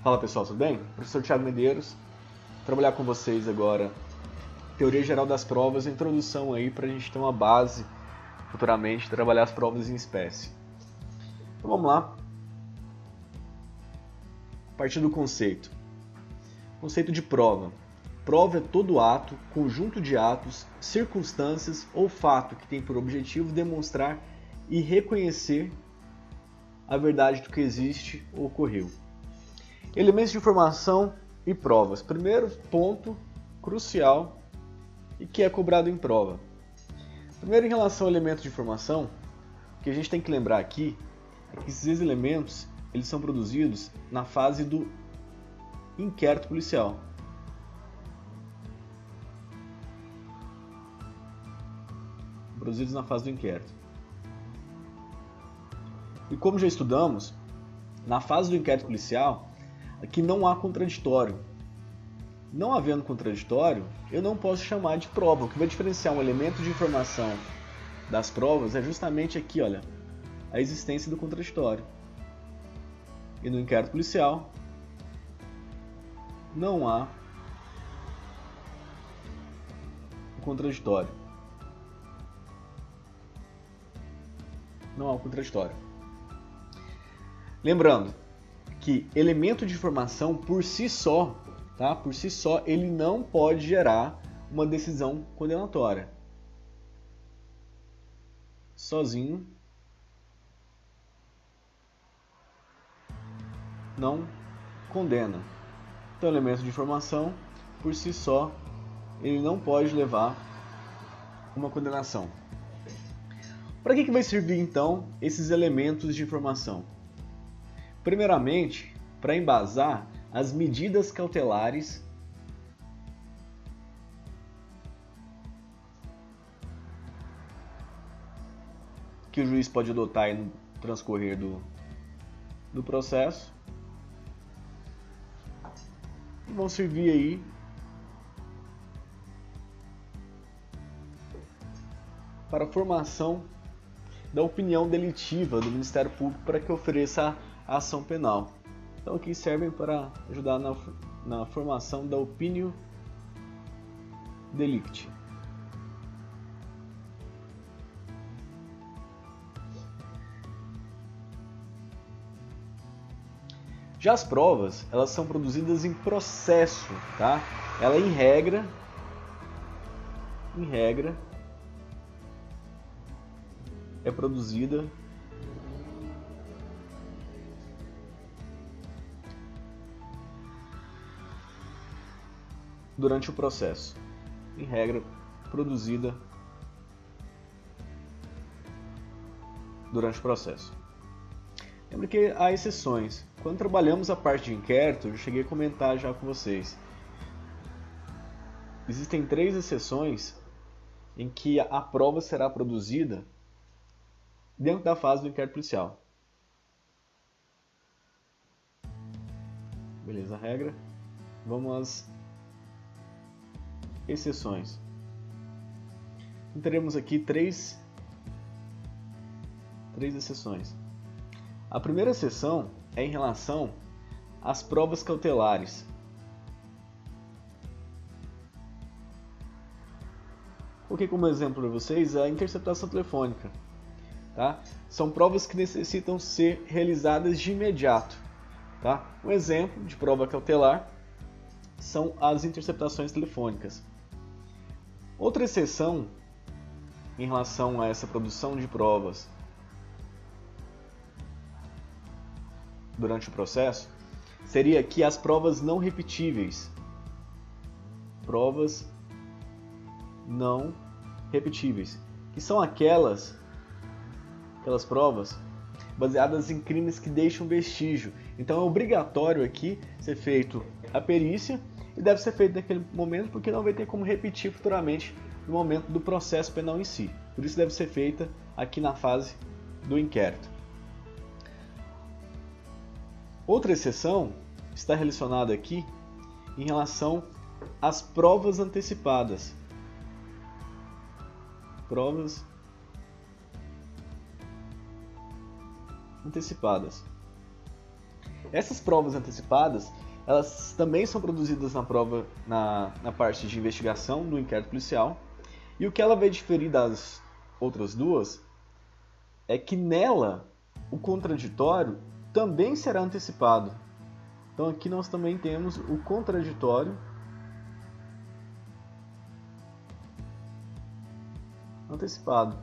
Fala pessoal, tudo bem? Professor Thiago Medeiros, vou trabalhar com vocês agora teoria geral das provas, introdução aí para a gente ter uma base futuramente trabalhar as provas em espécie. Então vamos lá. A partir do conceito. Conceito de prova. Prova é todo ato, conjunto de atos, circunstâncias ou fato que tem por objetivo demonstrar e reconhecer a verdade do que existe ou ocorreu. Elementos de informação e provas. Primeiro ponto crucial e que é cobrado em prova. Primeiro, em relação ao elemento de informação, o que a gente tem que lembrar aqui é que esses elementos eles são produzidos na fase do inquérito policial. Produzidos na fase do inquérito. E como já estudamos, na fase do inquérito policial, aqui não há contraditório. Não havendo contraditório, eu não posso chamar de prova. O que vai diferenciar um elemento de informação das provas é justamente aqui, olha, a existência do contraditório. E no inquérito policial, não há o contraditório. Não há o contraditório. Lembrando que elemento de informação por si só, tá? Por si só, ele não pode gerar uma decisão condenatória. Sozinho não condena. Então, elemento de informação, por si só, ele não pode levar uma condenação. Para que vai servir, então, esses elementos de informação? Primeiramente, para embasar as medidas cautelares que o juiz pode adotar aí no transcorrer do processo. E vão servir aí para a formação da opinião delitiva do Ministério Público para que ofereça a ação penal. Então aqui servem para ajudar na formação da opinio delicti. Já as provas, elas são produzidas em processo, tá? Ela em regra, é produzida durante o processo. Em regra, produzida durante o processo. Lembra que há exceções. Quando trabalhamos a parte de inquérito, eu cheguei a comentar já com vocês. Existem 3 exceções em que a prova será produzida dentro da fase do inquérito policial. Beleza, a regra. Vamos às exceções. Então, teremos aqui três exceções. A primeira exceção é em relação às provas cautelares. Coloquei como exemplo para vocês a interceptação telefônica. Tá? São provas que necessitam ser realizadas de imediato. Tá? Um exemplo de prova cautelar são as interceptações telefônicas. Outra exceção em relação a essa produção de provas durante o processo seria aqui as provas não repetíveis. Provas não repetíveis, que são aquelas provas baseadas em crimes que deixam vestígio. Então é obrigatório aqui ser feito a perícia e deve ser feito naquele momento porque não vai ter como repetir futuramente no momento do processo penal em si. Por isso deve ser feita aqui na fase do inquérito. Outra exceção está relacionada aqui em relação às provas antecipadas. Provas antecipadas. Essas provas antecipadas, elas também são produzidas na prova, na parte de investigação do inquérito policial. E o que ela vai diferir das outras duas é que nela o contraditório também será antecipado. Então aqui nós também temos o contraditório antecipado.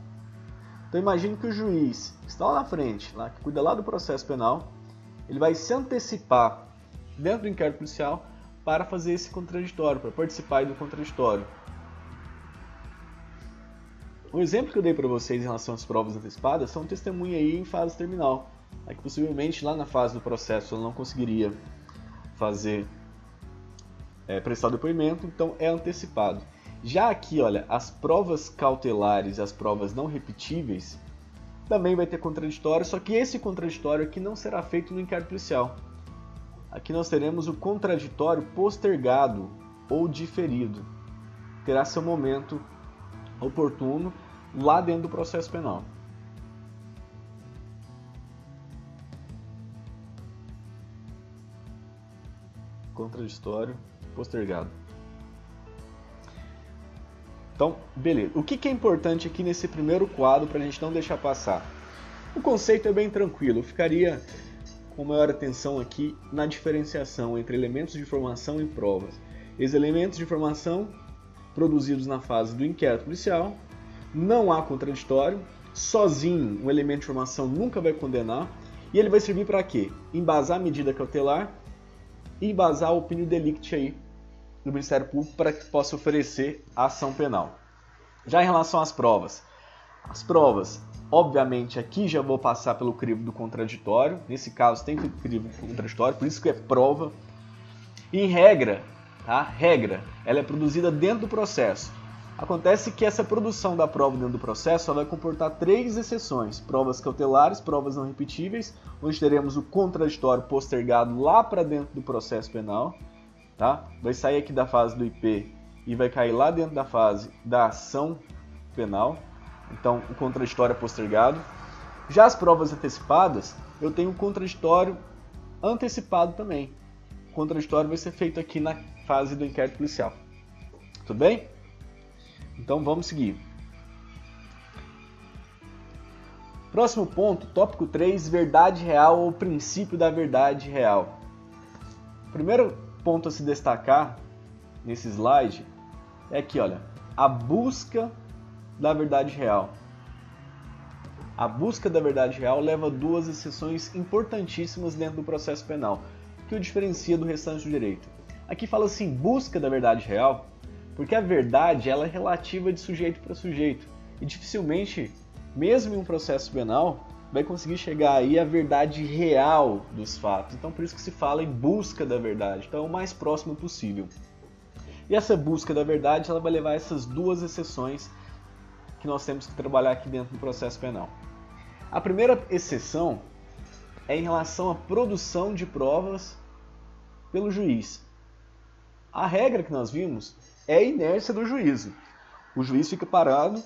Então imagine que o juiz que está lá na frente, lá, que cuida lá do processo penal, ele vai se antecipar dentro do inquérito policial para fazer esse contraditório, para participar aí do contraditório. O exemplo que eu dei para vocês em relação às provas antecipadas são testemunha aí em fase terminal, que possivelmente lá na fase do processo ela não conseguiria prestar depoimento, então é antecipado. Já aqui, olha, as provas cautelares e as provas não repetíveis também vai ter contraditório, só que esse contraditório aqui não será feito no inquérito policial. Aqui nós teremos o contraditório postergado ou diferido. Terá seu momento oportuno lá dentro do processo penal. Contraditório postergado. Então, beleza. O que é importante aqui nesse primeiro quadro para a gente não deixar passar? O conceito é bem tranquilo. Eu ficaria com maior atenção aqui na diferenciação entre elementos de informação e provas. Esses elementos de informação produzidos na fase do inquérito policial, não há contraditório, sozinho um elemento de informação nunca vai condenar, e ele vai servir para quê? Embasar a medida cautelar e embasar a opinião delicti aí do Ministério Público para que possa oferecer a ação penal. Já em relação às provas, obviamente aqui já vou passar pelo crivo do contraditório, nesse caso tem que ter crivo do contraditório, por isso que é prova. E em regra, ela é produzida dentro do processo. Acontece que essa produção da prova dentro do processo vai comportar 3 exceções: provas cautelares, provas não repetíveis, onde teremos o contraditório postergado lá para dentro do processo penal, tá? Vai sair aqui da fase do IP e vai cair lá dentro da fase da ação penal, então o contraditório é postergado. Já as provas antecipadas, eu tenho um contraditório antecipado também. O contraditório vai ser feito aqui na fase do inquérito policial. Tudo bem? Então vamos seguir. Próximo ponto, tópico 3, verdade real ou princípio da verdade real. O primeiro ponto a se destacar nesse slide é aqui, olha, a busca da verdade real. A busca da verdade real leva a 2 exceções importantíssimas dentro do processo penal, que o diferencia do restante do direito. Aqui fala assim, busca da verdade real, porque a verdade ela é relativa de sujeito para sujeito e dificilmente, mesmo em um processo penal, vai conseguir chegar aí à verdade real dos fatos. Então por isso que se fala em busca da verdade, então é o mais próximo possível. E essa busca da verdade ela vai levar a essas 2 exceções que nós temos que trabalhar aqui dentro do processo penal. A primeira exceção é em relação à produção de provas pelo juiz. A regra que nós vimos é a inércia do juízo. O juiz fica parado,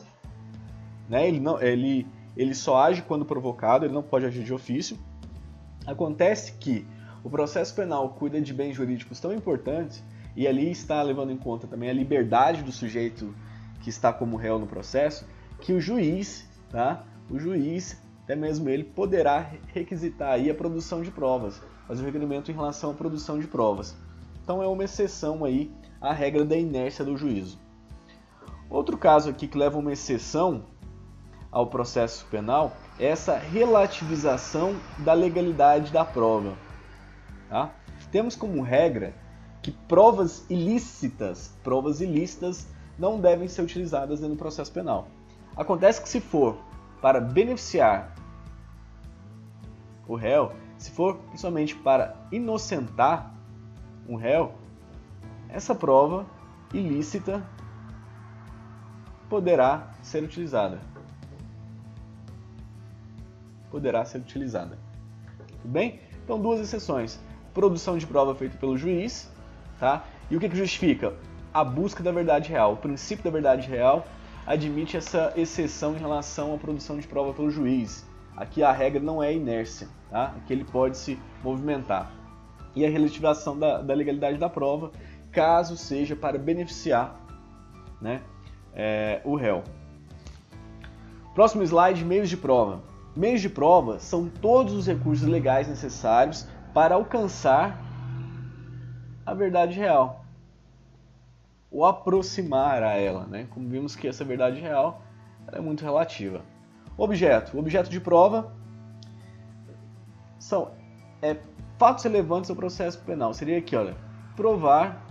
né? Ele só age quando provocado, ele não pode agir de ofício. Acontece que o processo penal cuida de bens jurídicos tão importantes e ali está levando em conta também a liberdade do sujeito que está como réu no processo, que o juiz, até mesmo ele, poderá requisitar aí a produção de provas, fazer um requerimento em relação à produção de provas. Então é uma exceção aí à regra da inércia do juízo. Outro caso aqui que leva uma exceção ao processo penal é essa relativização da legalidade da prova. Tá? Temos como regra que provas ilícitas não devem ser utilizadas dentro do processo penal. Acontece que se for para beneficiar o réu, se for principalmente para inocentar um réu, essa prova ilícita poderá ser utilizada. Tudo bem? Então, 2 exceções. Produção de prova feita pelo juiz, tá? E o que justifica? A busca da verdade real. O princípio da verdade real admite essa exceção em relação à produção de prova pelo juiz. Aqui a regra não é inércia, tá? Aqui ele pode se movimentar. e a relativização da legalidade da prova, caso seja para beneficiar, né, o réu. Próximo slide, meios de prova. Meios de prova são todos os recursos legais necessários para alcançar a verdade real, ou aproximar a ela, né? Como vimos que essa verdade real ela é muito relativa. Objeto. O objeto de prova são fatos relevantes ao processo penal. Seria aqui, olha, provar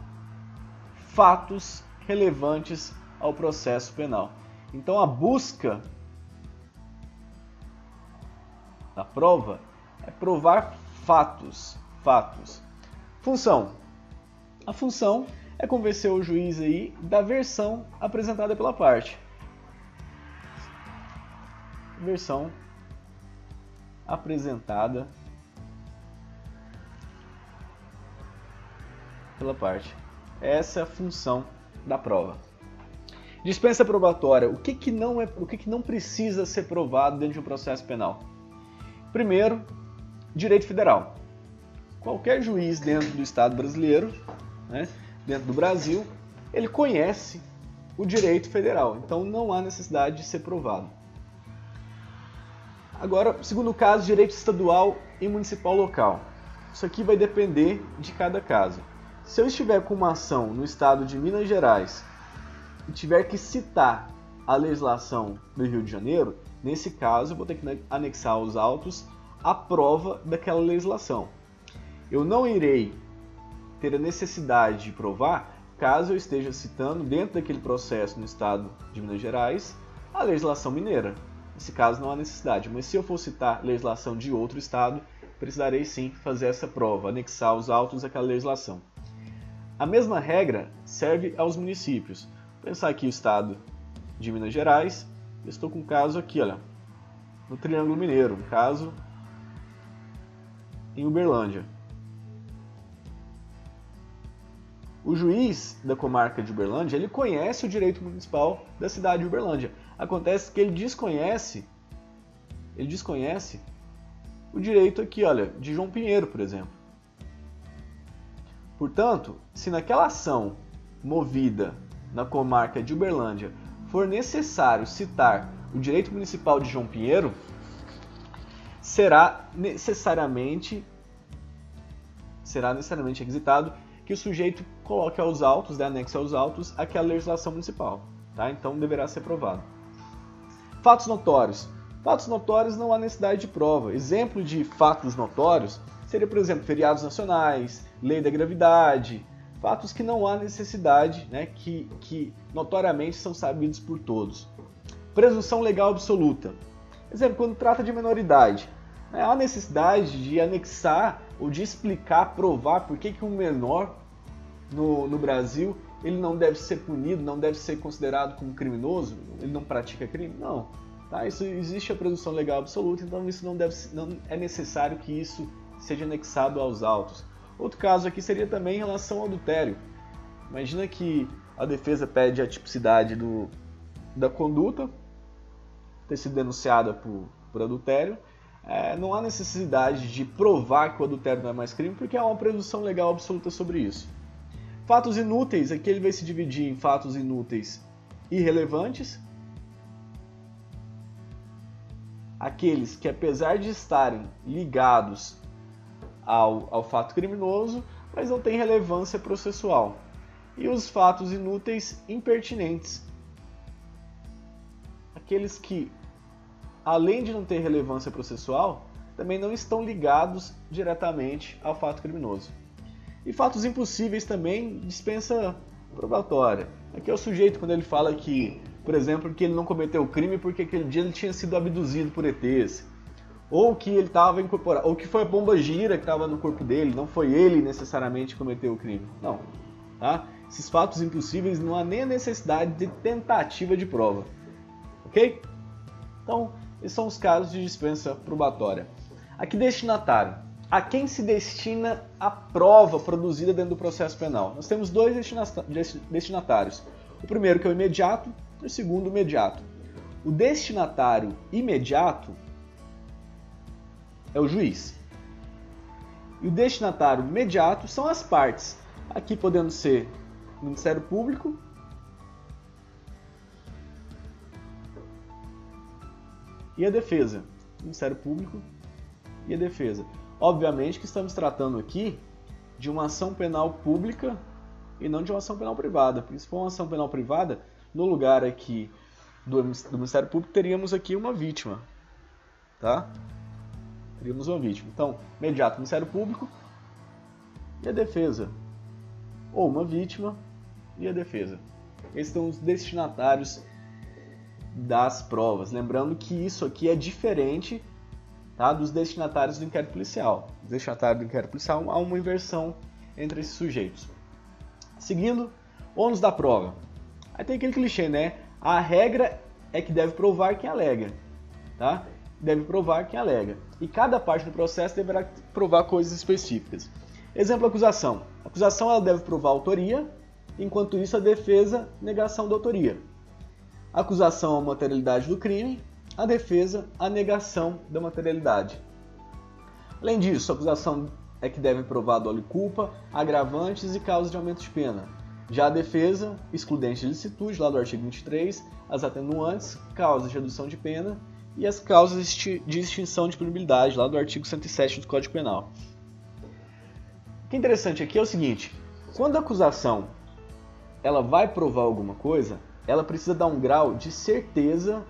fatos relevantes ao processo penal. Então a busca da prova é provar fatos. Função. A função é convencer o juiz aí da versão apresentada pela parte. Versão apresentada pela parte. Essa é a função da prova. Dispensa probatória. O que não precisa ser provado dentro de um processo penal? Primeiro, direito federal. Qualquer juiz dentro do Estado brasileiro, né, dentro do Brasil, ele conhece o direito federal. Então não há necessidade de ser provado. Agora, segundo caso, direito estadual e municipal local. Isso aqui vai depender de cada caso. Se eu estiver com uma ação no estado de Minas Gerais e tiver que citar a legislação do Rio de Janeiro, nesse caso eu vou ter que anexar aos autos a prova daquela legislação. Eu não irei ter a necessidade de provar caso eu esteja citando dentro daquele processo no estado de Minas Gerais a legislação mineira. Nesse caso não há necessidade, mas se eu for citar legislação de outro estado, precisarei sim fazer essa prova, anexar aos autos aquela legislação. A mesma regra serve aos municípios. Vou pensar aqui o estado de Minas Gerais, eu estou com um caso aqui, olha, no Triângulo Mineiro, um caso em Uberlândia. O juiz da comarca de Uberlândia, ele conhece o direito municipal da cidade de Uberlândia. Acontece que ele desconhece o direito aqui, olha, de João Pinheiro, por exemplo. Portanto, se naquela ação movida na comarca de Uberlândia for necessário citar o direito municipal de João Pinheiro, será necessariamente requisitado que o sujeito coloque aos autos, anexe aos autos, aquela legislação municipal. Tá? Então deverá ser provado. Fatos notórios. Fatos notórios não há necessidade de prova. Exemplo de fatos notórios seria, por exemplo, feriados nacionais, lei da gravidade, fatos que não há necessidade, né, que notoriamente são sabidos por todos. Presunção legal absoluta. Exemplo, quando trata de menoridade, né, há necessidade de anexar ou de explicar, provar por que um menor no Brasil ele não deve ser punido, não deve ser considerado como criminoso, ele não pratica crime? Não. Tá? Isso existe a presunção legal absoluta, então isso não é necessário que isso seja anexado aos autos. Outro caso aqui seria também em relação ao adultério. Imagina que a defesa pede a tipicidade da conduta, ter sido denunciada por adultério. Não há necessidade de provar que o adultério não é mais crime, porque há uma presunção legal absoluta sobre isso. Fatos inúteis, aqui ele vai se dividir em fatos inúteis irrelevantes, aqueles que, apesar de estarem ligados ao fato criminoso, mas não têm relevância processual. E os fatos inúteis impertinentes, aqueles que, além de não ter relevância processual, também não estão ligados diretamente ao fato criminoso. E fatos impossíveis também dispensa probatória. Aqui é o sujeito quando ele fala que, por exemplo, que ele não cometeu o crime porque aquele dia ele tinha sido abduzido por ETs. Ou que ele estava incorporado, ou que foi a pomba gira que estava no corpo dele, não foi ele necessariamente que cometeu o crime. Não. Tá? Esses fatos impossíveis não há nem a necessidade de tentativa de prova. Ok? Então, esses são os casos de dispensa probatória. Aqui, destinatário. A quem se destina a prova produzida dentro do processo penal? Nós temos dois destinatários. O primeiro que é o imediato e o segundo o imediato. O destinatário imediato é o juiz. E o destinatário imediato são as partes, aqui podendo ser o Ministério Público e a Defesa. Ministério Público e a Defesa. Obviamente que estamos tratando aqui de uma ação penal pública e não de uma ação penal privada, porque se for uma ação penal privada, no lugar aqui do Ministério Público teríamos aqui uma vítima, tá? Teríamos uma vítima. Então, imediato Ministério Público e a Defesa, ou uma vítima e a Defesa. Esses são os destinatários das provas. Lembrando que isso aqui é diferente, tá, dos destinatários do inquérito policial. Os destinatários do inquérito policial há uma inversão entre esses sujeitos. Seguindo, ônus da prova. Aí tem aquele clichê, né? A regra é que deve provar quem alega, tá? Deve provar quem alega. E cada parte do processo deverá provar coisas específicas. Exemplo, acusação. A acusação ela deve provar autoria, enquanto isso a defesa, negação da autoria. A acusação, a materialidade do crime, a defesa, a negação da materialidade. Além disso, a acusação é que deve provar dolo e culpa, agravantes e causas de aumento de pena. Já a defesa, excludente de licitude, lá do artigo 23, as atenuantes, causas de redução de pena e as causas de extinção de punibilidade, lá do artigo 107 do Código Penal. O que é interessante aqui é o seguinte, quando a acusação ela vai provar alguma coisa, ela precisa dar um grau de certeza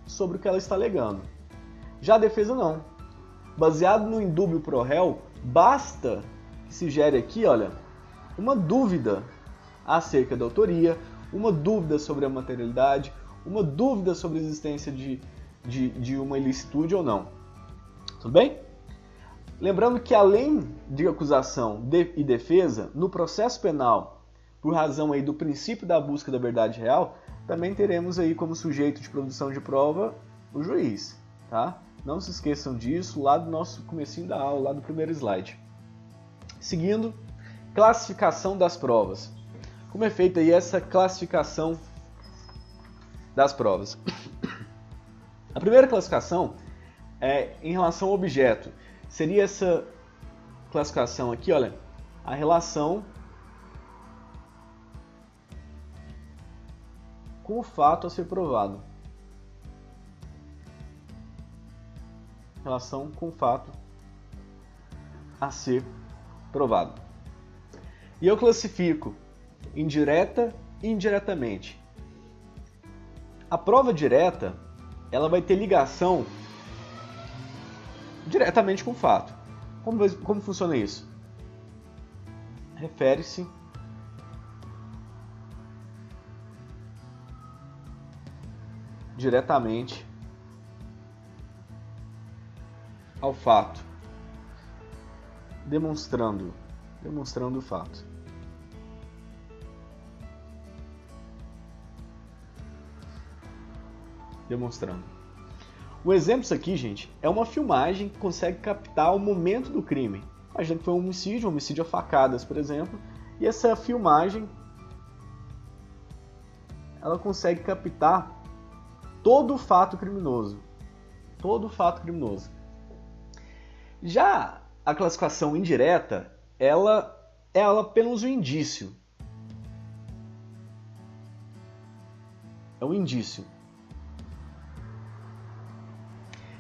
sobre o que ela está alegando. Já a defesa não. Baseado no indúbio pro réu, basta que se gere aqui, olha, uma dúvida acerca da autoria, uma dúvida sobre a materialidade, uma dúvida sobre a existência de uma ilicitude ou não. Tudo bem? Lembrando que além de acusação e defesa, no processo penal, por razão aí do princípio da busca da verdade real, também teremos aí como sujeito de produção de prova o juiz, tá? Não se esqueçam disso lá do nosso comecinho da aula, lá do primeiro slide. Seguindo, classificação das provas. Como é feita aí essa classificação das provas? A primeira classificação é em relação ao objeto. Seria essa classificação aqui, olha, a relação com o fato a ser provado. Relação com o fato a ser provado. E eu classifico indireta e indiretamente. A prova direta, ela vai ter ligação diretamente com o fato. Como funciona isso? Refere-se diretamente ao fato, demonstrando o fato. Demonstrando. O exemplo disso aqui, gente, é uma filmagem que consegue captar o momento do crime. Imagina que foi um homicídio a facadas, por exemplo, e essa filmagem ela consegue captar todo o fato criminoso. Todo o fato criminoso. Já a classificação indireta, ela é apenas um indício. É um indício.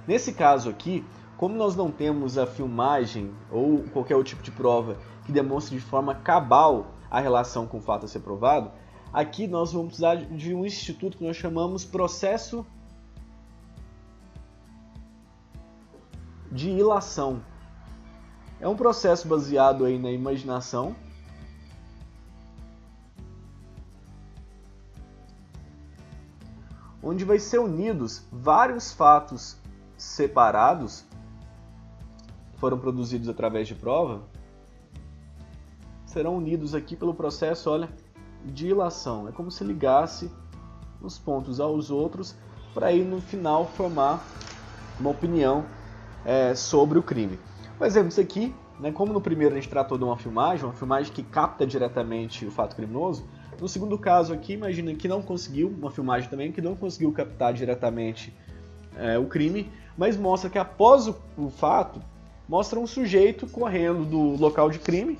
Nesse caso aqui, como nós não temos a filmagem ou qualquer outro tipo de prova que demonstre de forma cabal a relação com o fato a ser provado, aqui nós vamos precisar de um instituto que nós chamamos processo de ilação. É um processo baseado aí na imaginação, onde vai ser unidos vários fatos separados, que foram produzidos através de prova, serão unidos aqui pelo processo, olha, de ilação. É como se ligasse os pontos aos outros para aí no final formar uma opinião sobre o crime. Por exemplo, isso aqui, né, como no primeiro a gente tratou de uma filmagem que capta diretamente o fato criminoso, no segundo caso aqui, imagina que não conseguiu, uma filmagem também que não conseguiu captar diretamente o crime, mas mostra que após o fato, Mostra um sujeito correndo do local de crime,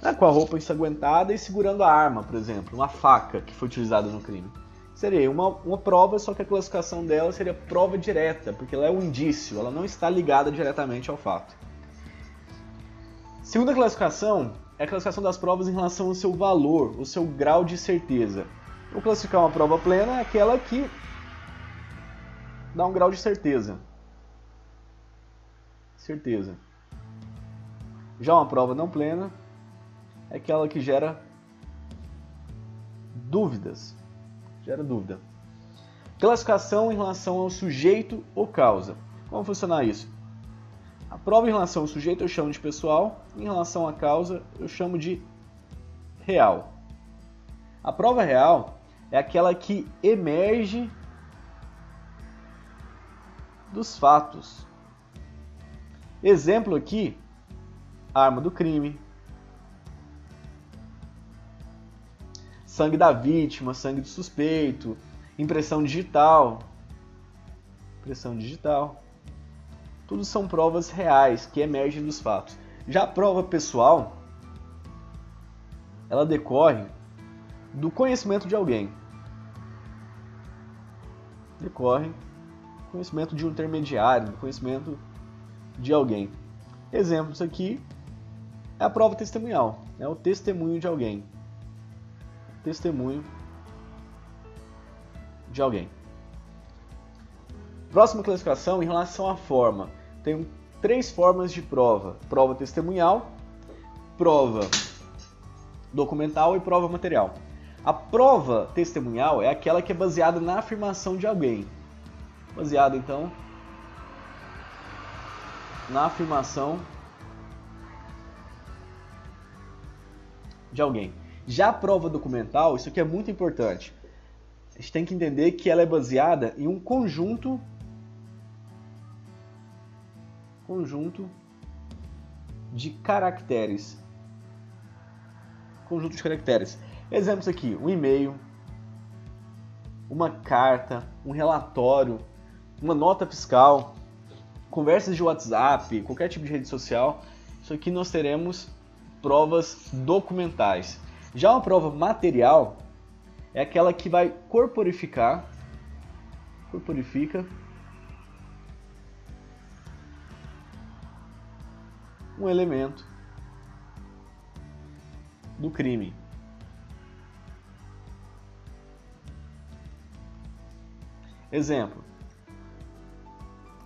né, com a roupa ensanguentada e segurando a arma, por exemplo, uma faca que foi utilizada no crime. Seria uma prova, só que a classificação dela seria prova direta, porque ela é um indício, ela não está ligada diretamente ao fato. Segunda classificação é a classificação das provas em relação ao seu valor, o seu grau de certeza. Vou classificar uma prova plena é aquela que dá um grau de certeza. Já uma prova não plena é aquela que gera dúvidas. Classificação em relação ao sujeito ou causa. Como funcionar isso? A prova em relação ao sujeito eu chamo de pessoal, em relação à causa eu chamo de real. A prova real é aquela que emerge dos fatos. Exemplo aqui, arma do crime, sangue da vítima, sangue do suspeito, impressão digital. Tudo são provas reais que emergem dos fatos. Já a prova pessoal, ela decorre do conhecimento de alguém. Conhecimento de um intermediário, conhecimento de alguém. Exemplo disso aqui é a prova testemunhal, é o testemunho de alguém. Próxima classificação em relação à forma. Tem 3 formas de prova: prova testemunhal, prova documental e prova material. A prova testemunhal é aquela que é baseada na afirmação de alguém. Baseada, então, na afirmação de alguém. Já a prova documental, isso aqui é muito importante. A gente tem que entender que ela é baseada em um conjunto de caracteres. Exemplos aqui: um e-mail, uma carta, um relatório, uma nota fiscal, conversas de WhatsApp, qualquer tipo de rede social. Isso aqui nós teremos provas documentais. Já uma prova material é aquela que vai corporifica um elemento do crime. Exemplo: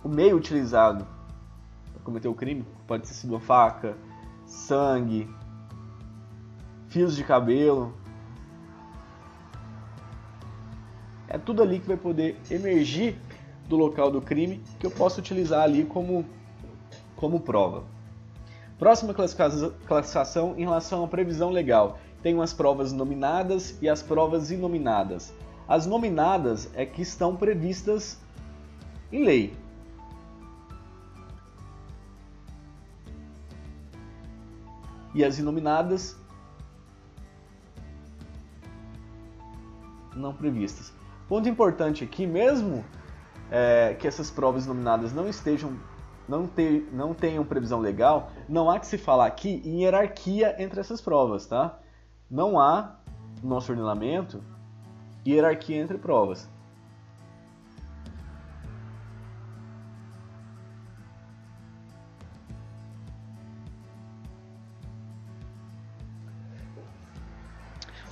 o meio utilizado para cometer o crime pode ter sido uma faca, sangue, fios de cabelo. É tudo ali que vai poder emergir do local do crime que eu posso utilizar ali como prova. Próxima classificação em relação à previsão legal. Tem as provas nominadas e as provas inominadas. As nominadas é que estão previstas em lei. E as inominadas não previstas. Ponto importante aqui, mesmo que essas provas nominadas não tenham previsão legal, não há que se falar aqui em hierarquia entre essas provas, tá? Não há, no nosso ordenamento, hierarquia entre provas.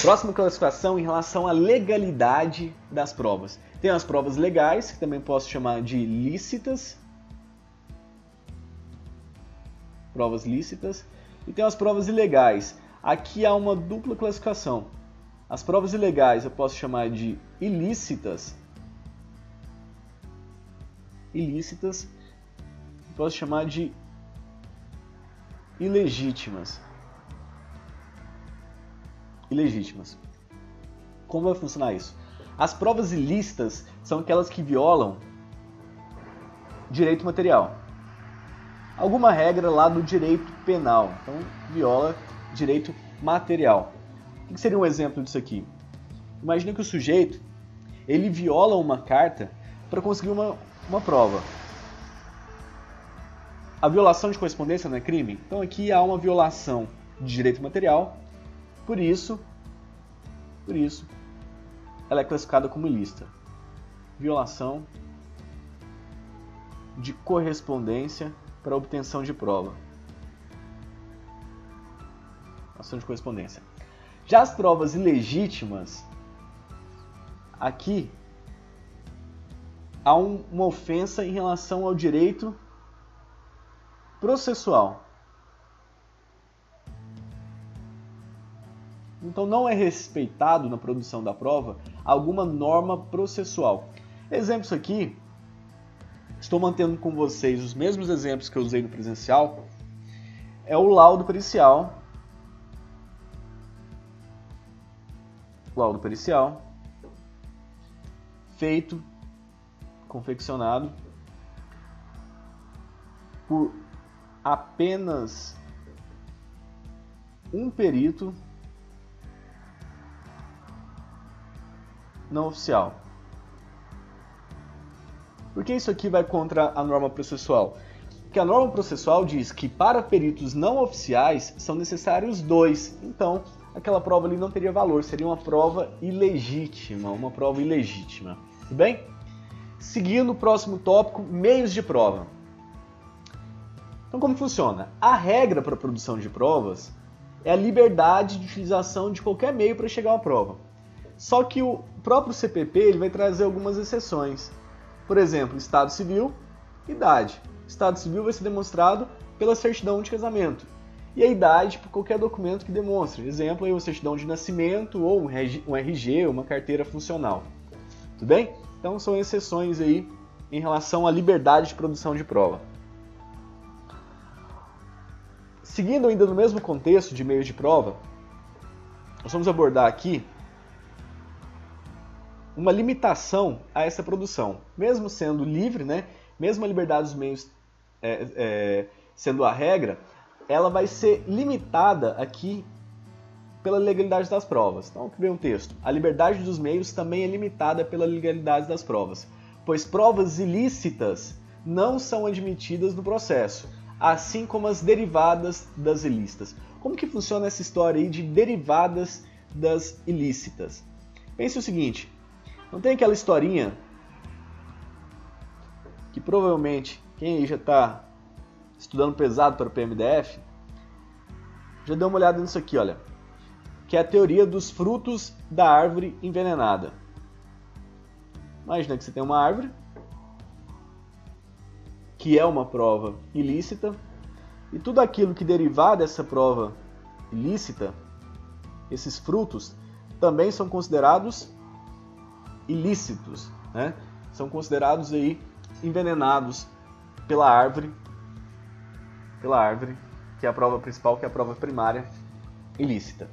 Próxima classificação em relação à legalidade das provas. Tem as provas legais, que também posso chamar de lícitas. Provas lícitas. E tem as provas ilegais. Aqui há uma dupla classificação. As provas ilegais eu posso chamar de ilícitas. Posso chamar de ilegítimas. Como vai funcionar isso? As provas ilícitas são aquelas que violam direito material. Alguma regra lá do direito penal. Então, viola direito material. O que seria um exemplo disso aqui? Imagina que o sujeito ele viola uma carta para conseguir uma prova. A violação de correspondência não é crime? Então aqui há uma violação de direito material, por isso ela é classificada como ilícita. Violação de correspondência para obtenção de prova. Violação de correspondência. Já as provas ilegítimas, aqui há uma ofensa em relação ao direito processual. Então não é respeitado na produção da prova alguma norma processual. Exemplos aqui, estou mantendo com vocês os mesmos exemplos que eu usei no presencial, é o laudo pericial. Laudo pericial, feito, confeccionado por apenas um perito não oficial. Por que isso aqui vai contra a norma processual? Porque a norma processual diz que para peritos não oficiais são necessários 2. Então, aquela prova ali não teria valor, seria uma prova ilegítima, Tudo bem? Seguindo o próximo tópico, meios de prova. Então, como funciona? A regra para a produção de provas é a liberdade de utilização de qualquer meio para chegar a uma prova. Só que o próprio CPP ele vai trazer algumas exceções. Por exemplo, estado civil, idade. Estado civil vai ser demonstrado pela certidão de casamento. E a idade por qualquer documento que demonstre. Exemplo, aí, uma certidão de nascimento ou um RG, uma carteira funcional. Tudo bem? Então são exceções aí em relação à liberdade de produção de prova. Seguindo ainda no mesmo contexto de meios de prova, nós vamos abordar aqui uma limitação a essa produção. Mesmo sendo livre, né? Mesmo a liberdade dos meios sendo a regra, ela vai ser limitada aqui pela legalidade das provas. Então, aqui vem um texto. A liberdade dos meios também é limitada pela legalidade das provas, pois provas ilícitas não são admitidas no processo, assim como as derivadas das ilícitas. Como que funciona essa história aí de derivadas das ilícitas? Pense o seguinte, não tem aquela historinha que provavelmente quem aí já está estudando pesado para o PMDF já deu uma olhada nisso aqui, olha, que é a teoria dos frutos da árvore envenenada. Imagina que você tem uma árvore que é uma prova ilícita e tudo aquilo que derivar dessa prova ilícita, esses frutos, também são considerados ilícitos, né? São considerados aí envenenados pela árvore, que é a prova principal, que é a prova primária ilícita.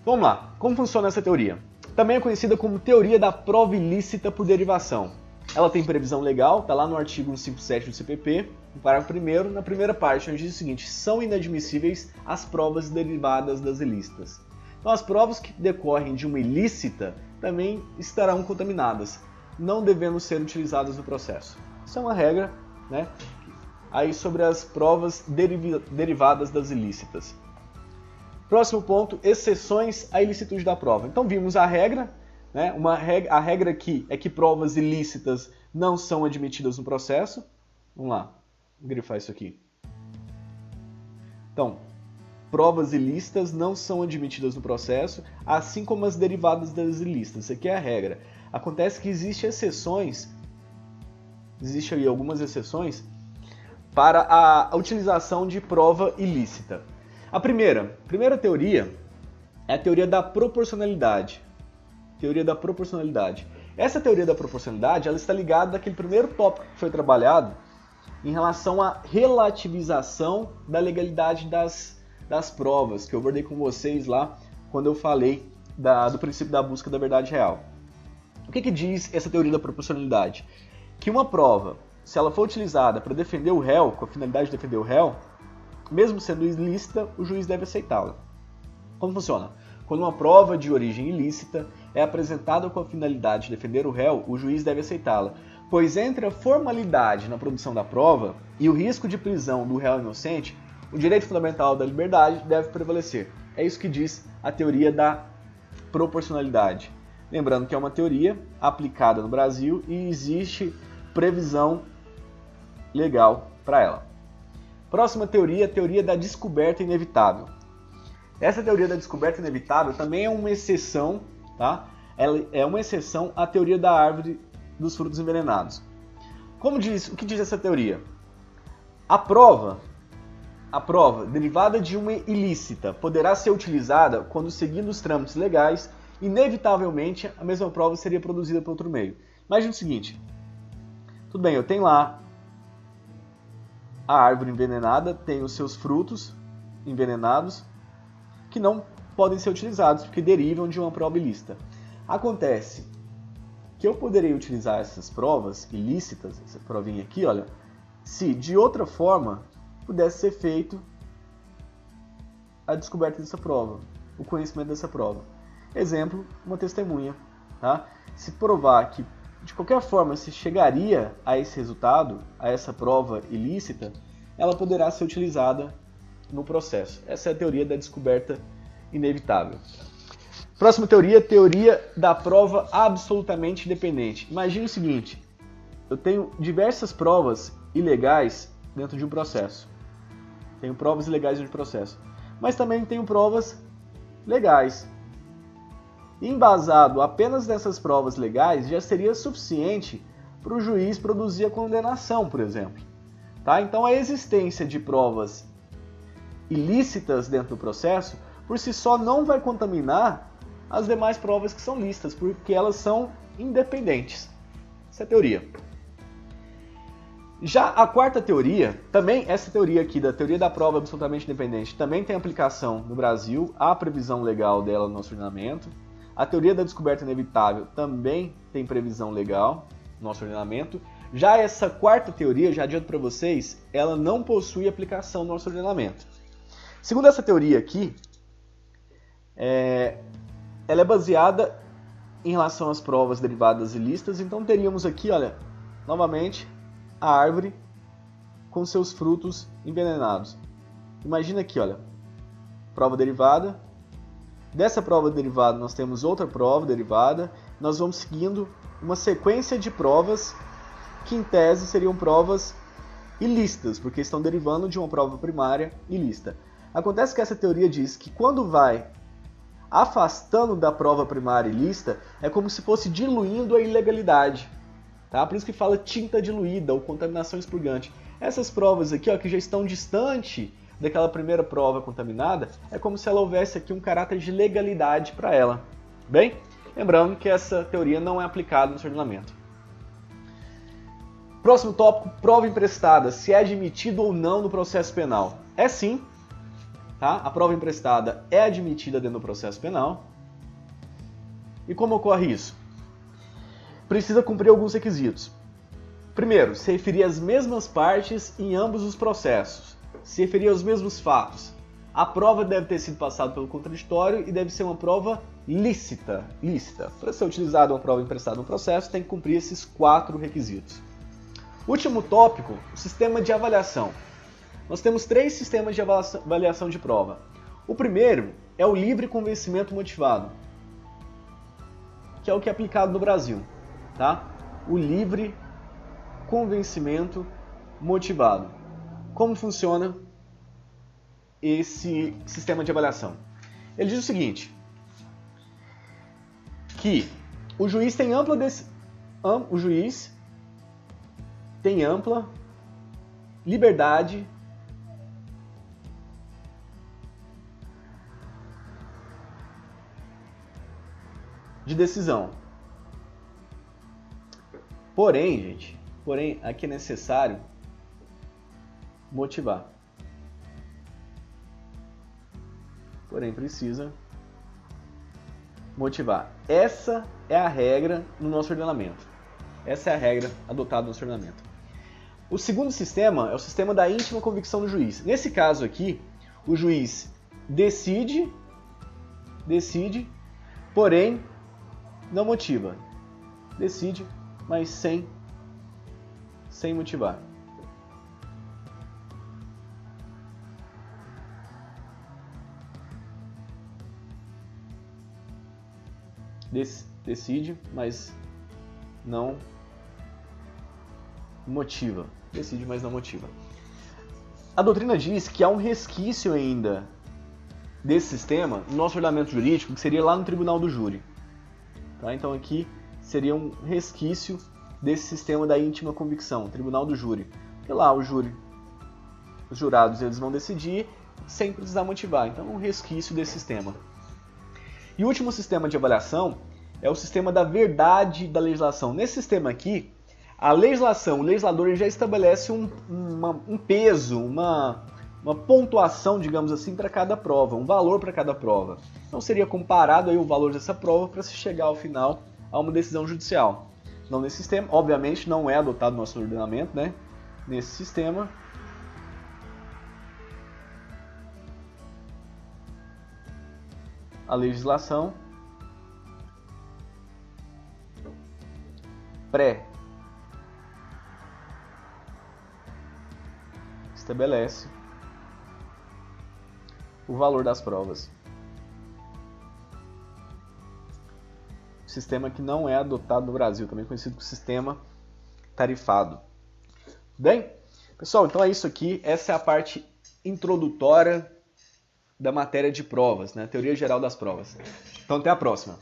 Vamos lá, como funciona essa teoria? Também é conhecida como teoria da prova ilícita por derivação. Ela tem previsão legal, está lá no artigo 157 do CPP, no parágrafo 1º, na primeira parte, onde diz o seguinte: são inadmissíveis as provas derivadas das ilícitas. Então as provas que decorrem de uma ilícita também estarão contaminadas, não devendo ser utilizadas no processo. Isso é uma regra, né? Aí sobre as provas derivadas das ilícitas. Próximo ponto, exceções à ilicitude da prova. Então vimos a regra, né? A regra aqui é que provas ilícitas não são admitidas no processo. Vamos lá, vou grifar isso aqui. Então, provas ilícitas não são admitidas no processo, assim como as derivadas das ilícitas. Isso aqui é a regra. Acontece que existem aí algumas exceções para a utilização de prova ilícita. A primeira teoria é a teoria da proporcionalidade. Essa teoria da proporcionalidade ela está ligada àquele primeiro tópico que foi trabalhado em relação à relativização da legalidade das provas, que eu abordei com vocês lá quando eu falei do princípio da busca da verdade real. O que diz essa teoria da proporcionalidade? Que uma prova, se ela for utilizada para defender o réu, com a finalidade de defender o réu, mesmo sendo ilícita, o juiz deve aceitá-la. Como funciona? Quando uma prova de origem ilícita é apresentada com a finalidade de defender o réu, o juiz deve aceitá-la. pois entre a formalidade na produção da prova e o risco de prisão do réu inocente, o direito fundamental da liberdade deve prevalecer. É isso que diz a teoria da proporcionalidade. Lembrando que é uma teoria aplicada no Brasil e existe previsão legal para ela. Próxima teoria, a teoria da descoberta inevitável. Essa teoria da descoberta inevitável também é uma exceção, tá? Ela é uma exceção à teoria da árvore dos frutos envenenados. O que diz essa teoria? A prova derivada de uma ilícita poderá ser utilizada quando, seguindo os trâmites legais, inevitavelmente a mesma prova seria produzida por outro meio. Imagina o seguinte, tudo bem, eu tenho lá a árvore envenenada, tem os seus frutos envenenados, que não podem ser utilizados, porque derivam de uma prova ilícita. Acontece que eu poderia utilizar essas provas ilícitas, essa provinha aqui, olha, se de outra forma pudesse ser feito a descoberta dessa prova, o conhecimento dessa prova. Exemplo, uma testemunha. Tá? Se provar que de qualquer forma se chegaria a esse resultado, a essa prova ilícita, ela poderá ser utilizada no processo. Essa é a teoria da descoberta inevitável. Próxima teoria, teoria da prova absolutamente independente. Imagine o seguinte, eu tenho diversas provas ilegais dentro de um processo. Tenho provas ilegais dentro de um processo. Mas também tenho provas legais. Embasado apenas nessas provas legais, já seria suficiente para o juiz produzir a condenação, por exemplo. Tá? Então a existência de provas ilícitas dentro do processo, por si só não vai contaminar as demais provas que são lícitas, porque elas são independentes. Essa é a teoria. Já a quarta teoria, também essa teoria aqui, da teoria da prova absolutamente independente, também tem aplicação no Brasil, há previsão legal dela no nosso ordenamento. A teoria da descoberta inevitável também tem previsão legal no nosso ordenamento. Já essa quarta teoria, já adianto para vocês, ela não possui aplicação no nosso ordenamento. Segundo essa teoria aqui, ela é baseada em relação às provas derivadas ilícitas, então teríamos aqui, olha, novamente, a árvore com seus frutos envenenados. Imagina aqui, olha, prova derivada. Dessa prova derivada nós temos outra prova derivada. Nós vamos seguindo uma sequência de provas que em tese seriam provas ilícitas, porque estão derivando de uma prova primária ilícita. Acontece que essa teoria diz que quando vai afastando da prova primária ilícita, é como se fosse diluindo a ilegalidade. Tá? Por isso que fala tinta diluída ou contaminação expurgante. Essas provas aqui, ó, que já estão distante daquela primeira prova contaminada, é como se ela houvesse aqui um caráter de legalidade para ela. Bem, lembrando que essa teoria não é aplicada no seu ordenamento. Próximo tópico, prova emprestada, se é admitido ou não no processo penal. É sim, tá? A prova emprestada é admitida dentro do processo penal. E como ocorre isso? Precisa cumprir alguns requisitos. Primeiro, se referir às mesmas partes em ambos os processos. Se referir aos mesmos fatos. A prova deve ter sido passada pelo contraditório e deve ser uma prova lícita. Para ser utilizada uma prova emprestada no processo, tem que cumprir esses 4 requisitos. Último tópico, o sistema de avaliação. Nós temos 3 sistemas de avaliação de prova. O primeiro é o livre convencimento motivado, que é o que é aplicado no Brasil. Tá? O livre convencimento motivado. Como funciona esse sistema de avaliação? Ele diz o seguinte, que o juiz tem ampla liberdade de decisão. Porém, gente, aqui é necessário motivar. Porém, precisa motivar. Essa é a regra no nosso ordenamento. Essa é a regra adotada no nosso ordenamento. O segundo sistema é o sistema da íntima convicção do juiz. Nesse caso aqui, o juiz decide, porém não motiva. Decide, mas sem sem motivar. Decide, mas não motiva. Decide, mas não motiva. A doutrina diz que há um resquício ainda desse sistema no nosso ordenamento jurídico, que seria lá no tribunal do júri. Tá? Então aqui seria um resquício desse sistema da íntima convicção, tribunal do júri. Porque lá o júri, os jurados, eles vão decidir sem precisar motivar. Então é um resquício desse sistema. E o último sistema de avaliação é o sistema da verdade da legislação. Nesse sistema aqui, a legislação, o legislador ele já estabelece um peso, uma pontuação, digamos assim, para cada prova, um valor para cada prova. Então seria comparado aí o valor dessa prova para se chegar ao final a uma decisão judicial. Então nesse sistema, obviamente, não é adotado no nosso ordenamento, né? Nesse sistema, a legislação estabelece o valor das provas. Sistema que não é adotado no Brasil, também conhecido como sistema tarifado. Bem, pessoal, então é isso aqui. Essa é a parte introdutória da matéria de provas, né? Teoria geral das provas. Então até a próxima.